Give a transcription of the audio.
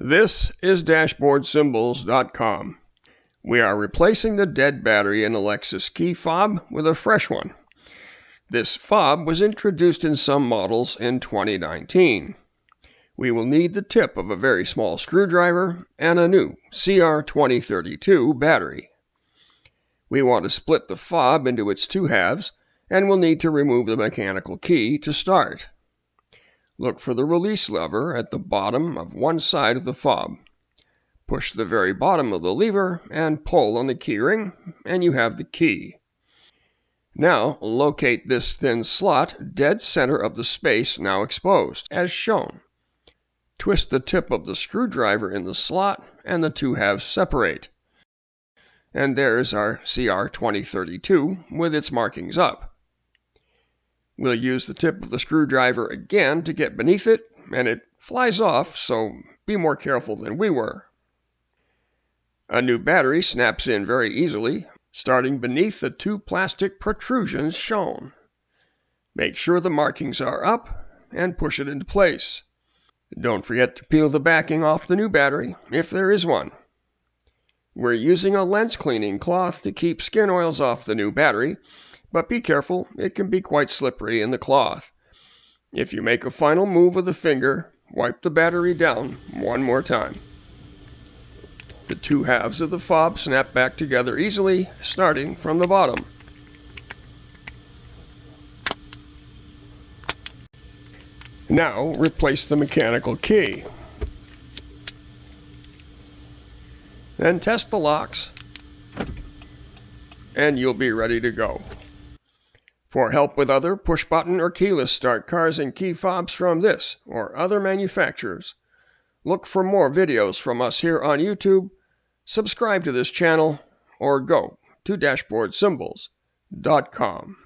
This is DashboardSymbols.com. We are replacing the dead battery in the Lexus key fob with a fresh one. This fob was introduced in some models in 2019. We will need the tip of a very small screwdriver and a new CR2032 battery. We want to split the fob into its two halves and will need to remove the mechanical key to start. Look for the release lever at the bottom of one side of the fob. Push the very bottom of the lever and pull on the keyring, and you have the key. Now locate this thin slot dead center of the space now exposed, as shown. Twist the tip of the screwdriver in the slot and the two halves separate. And there's our CR2032 with its markings up. We'll use the tip of the screwdriver again to get beneath it, and it flies off, so be more careful than we were. A new battery snaps in very easily, starting beneath the two plastic protrusions shown. Make sure the markings are up and push it into place. Don't forget to peel the backing off the new battery, if there is one. We're using a lens cleaning cloth to keep skin oils off the new battery, but be careful, it can be quite slippery in the cloth. If you make a final move with the finger, wipe the battery down one more time. The two halves of the fob snap back together easily, starting from the bottom. Now replace the mechanical key. Then test the locks, and you'll be ready to go. For help with other push-button or keyless start cars and key fobs from this or other manufacturers, look for more videos from us here on YouTube, subscribe to this channel, or go to DashboardSymbols.com.